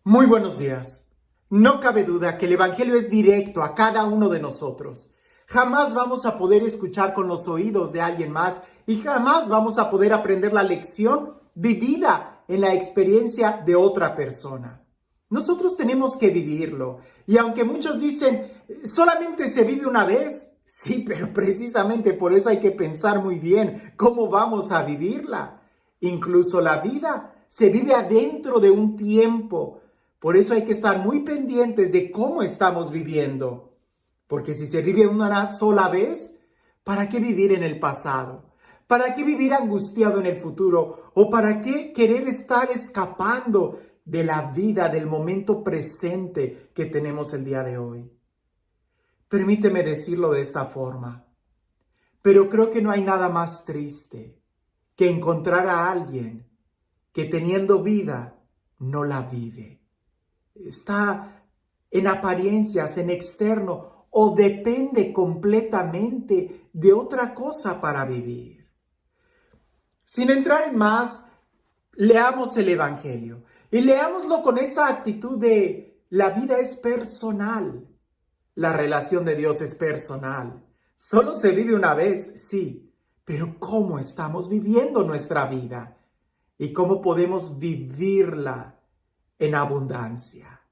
Muy buenos días. No cabe duda que el Evangelio es directo a cada uno de nosotros. Jamás vamos a poder escuchar con los oídos de alguien más y jamás vamos a poder aprender la lección vivida en la experiencia de otra persona. Nosotros tenemos que vivirlo. Y aunque muchos dicen, solamente se vive una vez, sí, pero precisamente por eso hay que pensar muy bien cómo vamos a vivirla. Incluso la vida se vive adentro de un tiempo. Por eso hay que estar muy pendientes de cómo estamos viviendo. Porque si se vive una sola vez, ¿para qué vivir en el pasado? ¿Para qué vivir angustiado en el futuro? ¿O para qué querer estar escapando de la vida, del momento presente que tenemos el día de hoy? Permíteme decirlo de esta forma, pero creo que no hay nada más triste que encontrar a alguien que teniendo vida no la vive. Está en apariencias, en externo, o depende completamente de otra cosa para vivir. Sin entrar en más, leamos el Evangelio y leámoslo con esa actitud de la vida es personal. La relación de Dios es personal. Solo se vive una vez, sí, pero ¿cómo estamos viviendo nuestra vida? ¿Y cómo podemos vivirla en abundancia?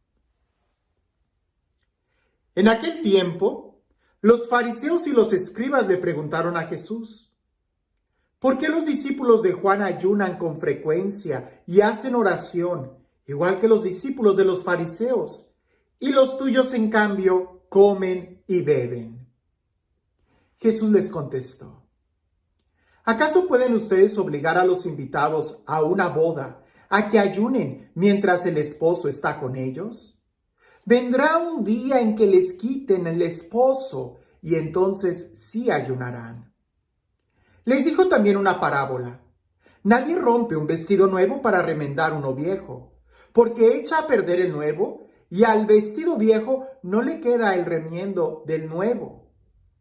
En aquel tiempo, los fariseos y los escribas le preguntaron a Jesús: ¿por qué los discípulos de Juan ayunan con frecuencia y hacen oración, igual que los discípulos de los fariseos, y los tuyos, en cambio, comen y beben? Jesús les contestó: ¿acaso pueden ustedes obligar a los invitados a una boda a que ayunen mientras el esposo está con ellos? Vendrá un día en que les quiten el esposo y entonces sí ayunarán. Les dijo también una parábola: nadie rompe un vestido nuevo para remendar uno viejo, porque echa a perder el nuevo y al vestido viejo no le queda el remiendo del nuevo.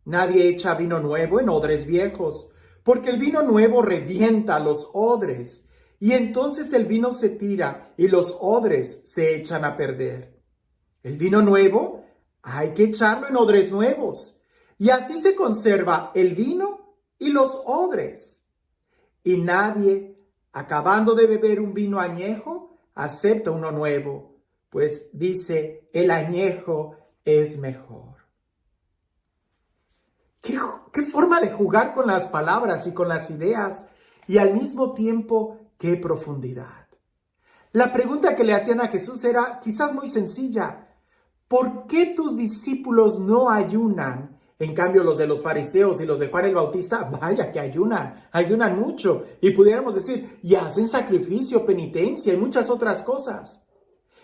Nadie echa vino nuevo en odres viejos, porque el vino nuevo revienta los odres, y entonces el vino se tira y los odres se echan a perder. El vino nuevo hay que echarlo en odres nuevos, y así se conserva el vino y los odres. Y nadie, acabando de beber un vino añejo, acepta uno nuevo, pues dice, el añejo es mejor. ¿Qué forma de jugar con las palabras y con las ideas? Y al mismo tiempo, qué profundidad. La pregunta que le hacían a Jesús era quizás muy sencilla: ¿por qué tus discípulos no ayunan? En cambio, los de los fariseos y los de Juan el Bautista, vaya que ayunan mucho. Y pudiéramos decir, y hacen sacrificio, penitencia y muchas otras cosas.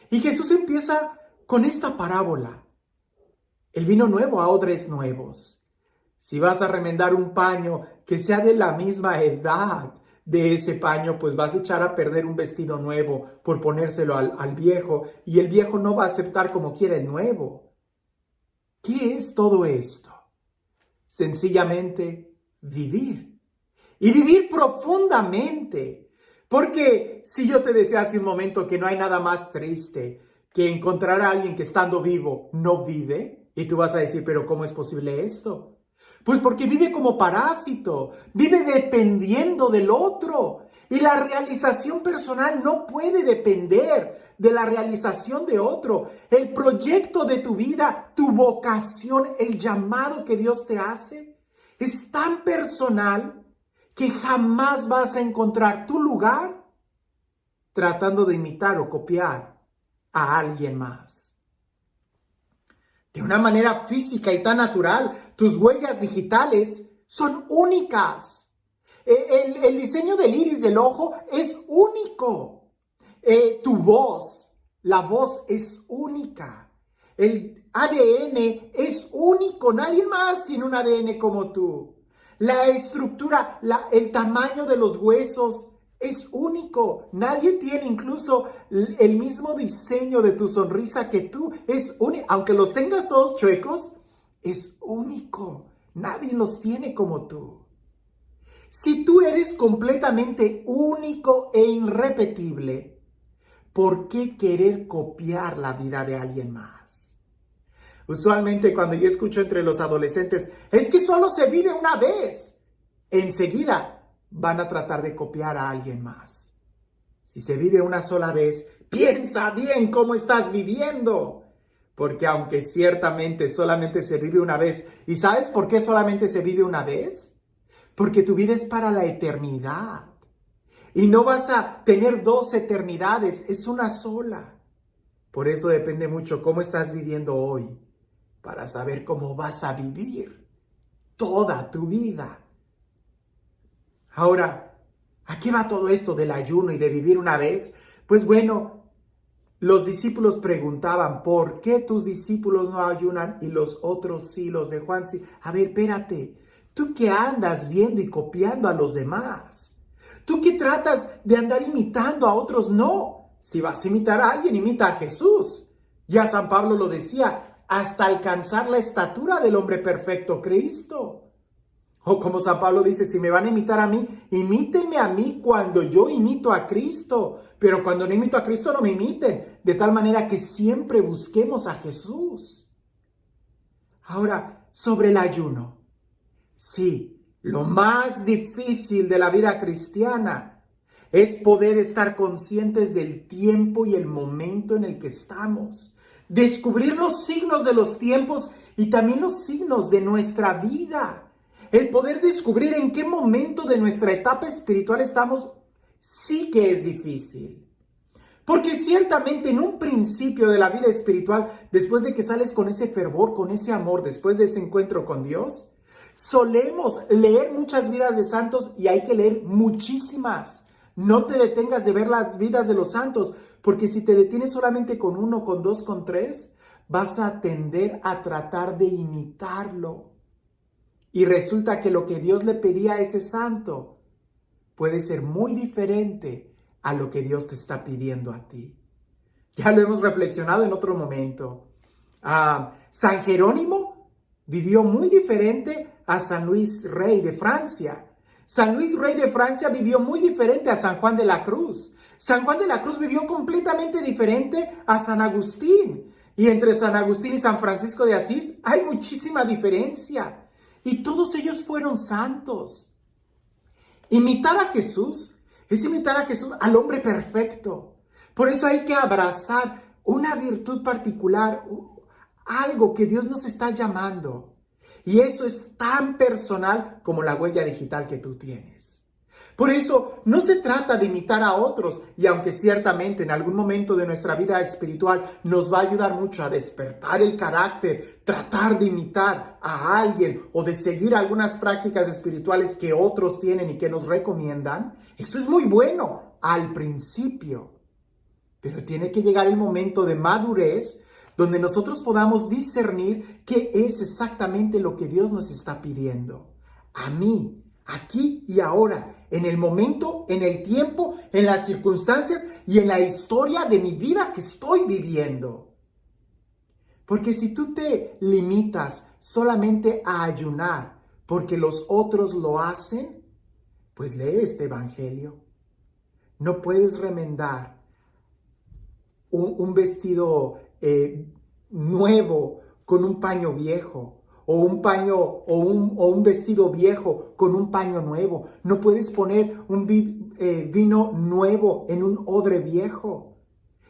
Y Jesús empieza con esta parábola: el vino nuevo a odres nuevos. Si vas a remendar un paño que sea de la misma edad de ese paño, pues vas a echar a perder un vestido nuevo por ponérselo al viejo, y el viejo no va a aceptar como quiera el nuevo. ¿Qué es todo esto? Sencillamente vivir. Y vivir profundamente. Porque si yo te decía hace un momento que no hay nada más triste que encontrar a alguien que estando vivo no vive, y tú vas a decir, pero ¿cómo es posible esto? Pues porque vive como parásito, vive dependiendo del otro. Y la realización personal no puede depender de la realización de otro. El proyecto de tu vida, tu vocación, el llamado que Dios te hace, es tan personal que jamás vas a encontrar tu lugar tratando de imitar o copiar a alguien más. De una manera física y tan natural, tus huellas digitales son únicas. El diseño del iris del ojo es único. Tu voz, la voz es única. El ADN es único. Nadie más tiene un ADN como tú. La estructura, el tamaño de los huesos es único. Nadie tiene incluso el mismo diseño de tu sonrisa que tú. Es único. Aunque los tengas todos chuecos, es único. Nadie los tiene como tú. Si tú eres completamente único e irrepetible, ¿por qué querer copiar la vida de alguien más? Usualmente cuando yo escucho entre los adolescentes, es que solo se vive una vez, enseguida van a tratar de copiar a alguien más. Si se vive una sola vez, piensa bien cómo estás viviendo. Porque aunque ciertamente solamente se vive una vez, ¿y sabes por qué solamente se vive una vez? Porque tu vida es para la eternidad. Y no vas a tener dos eternidades, es una sola. Por eso depende mucho cómo estás viviendo hoy, para saber cómo vas a vivir toda tu vida. Ahora, ¿a qué va todo esto del ayuno y de vivir una vez? Pues bueno, los discípulos preguntaban, ¿por qué tus discípulos no ayunan y los otros sí, los de Juan sí? A ver, espérate, ¿tú qué andas viendo y copiando a los demás? ¿Tú qué tratas de andar imitando a otros? No, si vas a imitar a alguien, imita a Jesús. Ya San Pablo lo decía, hasta alcanzar la estatura del hombre perfecto, Cristo. O como San Pablo dice, si me van a imitar a mí, imítenme a mí cuando yo imito a Cristo. Pero cuando no imito a Cristo, no me imiten. De tal manera que siempre busquemos a Jesús. Ahora, sobre el ayuno. Sí, lo más difícil de la vida cristiana es poder estar conscientes del tiempo y el momento en el que estamos. Descubrir los signos de los tiempos y también los signos de nuestra vida. El poder descubrir en qué momento de nuestra etapa espiritual estamos, sí que es difícil. Porque ciertamente en un principio de la vida espiritual, después de que sales con ese fervor, con ese amor, después de ese encuentro con Dios, solemos leer muchas vidas de santos y hay que leer muchísimas. No te detengas de ver las vidas de los santos, porque si te detienes solamente con uno, con dos, con tres, vas a tender a tratar de imitarlo. Y resulta que lo que Dios le pedía a ese santo puede ser muy diferente a lo que Dios te está pidiendo a ti. Ya lo hemos reflexionado en otro momento. San Jerónimo vivió muy diferente a San Luis Rey de Francia. San Luis Rey de Francia vivió muy diferente a San Juan de la Cruz. San Juan de la Cruz vivió completamente diferente a San Agustín. Y entre San Agustín y San Francisco de Asís hay muchísima diferencia. Y todos ellos fueron santos. Imitar a Jesús es imitar a Jesús, al hombre perfecto. Por eso hay que abrazar una virtud particular, algo que Dios nos está llamando. Y eso es tan personal como la huella digital que tú tienes. Por eso no se trata de imitar a otros, y aunque ciertamente en algún momento de nuestra vida espiritual nos va a ayudar mucho a despertar el carácter, tratar de imitar a alguien o de seguir algunas prácticas espirituales que otros tienen y que nos recomiendan, eso es muy bueno al principio. Pero tiene que llegar el momento de madurez donde nosotros podamos discernir qué es exactamente lo que Dios nos está pidiendo. A mí, aquí y ahora, en el momento, en el tiempo, en las circunstancias y en la historia de mi vida que estoy viviendo. Porque si tú te limitas solamente a ayunar porque los otros lo hacen, pues lee este evangelio. No puedes remendar un vestido nuevo con un paño viejo. O un vestido viejo con un paño nuevo. No puedes poner un vino nuevo en un odre viejo.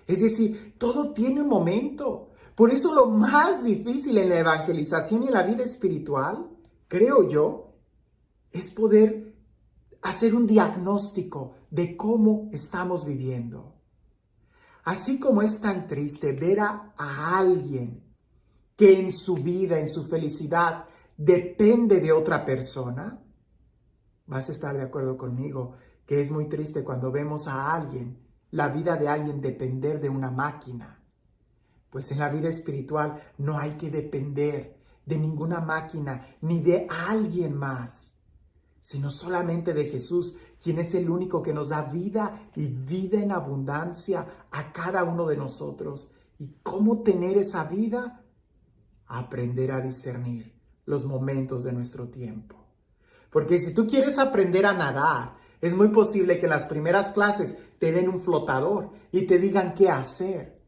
Es decir, todo tiene un momento. Por eso lo más difícil en la evangelización y en la vida espiritual, creo yo, es poder hacer un diagnóstico de cómo estamos viviendo. Así como es tan triste ver a alguien que en su vida, en su felicidad, depende de otra persona, vas a estar de acuerdo conmigo que es muy triste cuando vemos a alguien, la vida de alguien depender de una máquina. Pues en la vida espiritual no hay que depender de ninguna máquina ni de alguien más, sino solamente de Jesús, quien es el único que nos da vida y vida en abundancia a cada uno de nosotros. ¿Y cómo tener esa vida? Aprender a discernir los momentos de nuestro tiempo. Porque si tú quieres aprender a nadar, es muy posible que en las primeras clases te den un flotador y te digan qué hacer.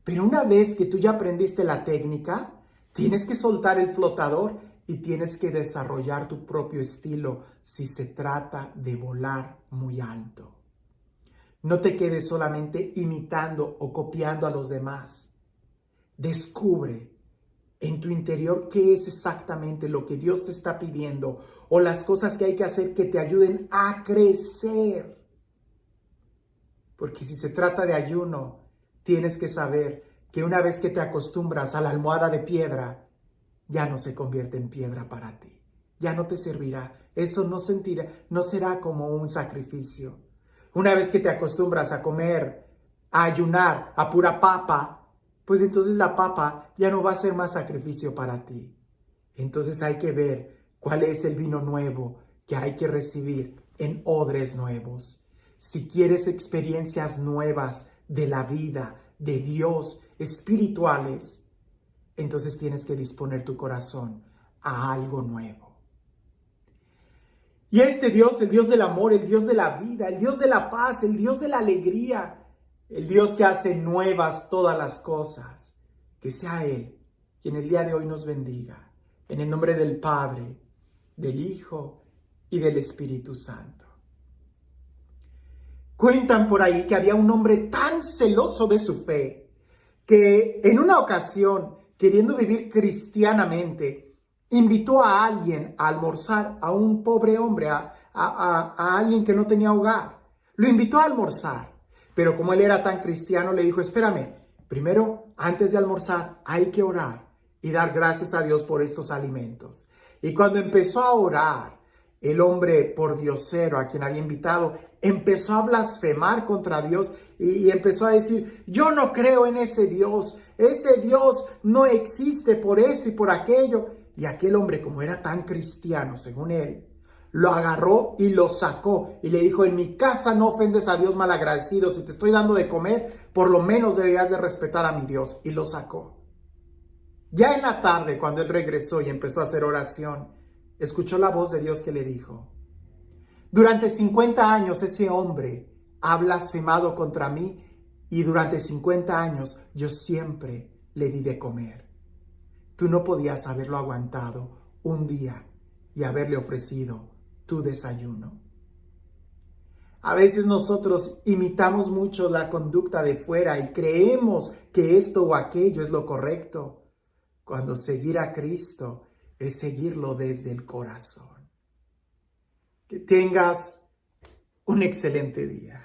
Pero una vez que tú ya aprendiste la técnica, tienes que soltar el flotador y tienes que desarrollar tu propio estilo si se trata de volar muy alto. No te quedes solamente imitando o copiando a los demás. Descubre en tu interior qué es exactamente lo que Dios te está pidiendo o las cosas que hay que hacer que te ayuden a crecer. Porque si se trata de ayuno, tienes que saber que una vez que te acostumbras a la almohada de piedra, ya no se convierte en piedra para ti. Ya no te servirá. Eso no será como un sacrificio. Una vez que te acostumbras a comer, a ayunar, a pura papa, pues entonces la papa ya no va a ser más sacrificio para ti. Entonces hay que ver cuál es el vino nuevo que hay que recibir en odres nuevos. Si quieres experiencias nuevas de la vida, de Dios, espirituales, entonces tienes que disponer tu corazón a algo nuevo. Y este Dios, el Dios del amor, el Dios de la vida, el Dios de la paz, el Dios de la alegría, el Dios que hace nuevas todas las cosas, que sea Él quien el día de hoy nos bendiga. En el nombre del Padre, del Hijo y del Espíritu Santo. Cuentan por ahí que había un hombre tan celoso de su fe que en una ocasión, queriendo vivir cristianamente, invitó a alguien a almorzar, a un pobre hombre, a alguien que no tenía hogar. Lo invitó a almorzar, pero como él era tan cristiano, le dijo, espérame, primero, antes de almorzar, hay que orar y dar gracias a Dios por estos alimentos. Y cuando empezó a orar, el hombre pordiosero a quien había invitado empezó a blasfemar contra Dios y empezó a decir, yo no creo en ese Dios no existe por esto y por aquello. Y aquel hombre, como era tan cristiano, según él, lo agarró y lo sacó y le dijo, en mi casa no ofendes a Dios malagradecido, si te estoy dando de comer, por lo menos deberías de respetar a mi Dios. Y lo sacó. Ya en la tarde, cuando él regresó y empezó a hacer oración, escuchó la voz de Dios que le dijo, durante 50 años ese hombre ha blasfemado contra mí y durante 50 años yo siempre le di de comer. Tú no podías haberlo aguantado un día y haberle ofrecido tu desayuno. A veces nosotros imitamos mucho la conducta de fuera y creemos que esto o aquello es lo correcto, cuando seguir a Cristo es seguirlo desde el corazón. Que tengas un excelente día.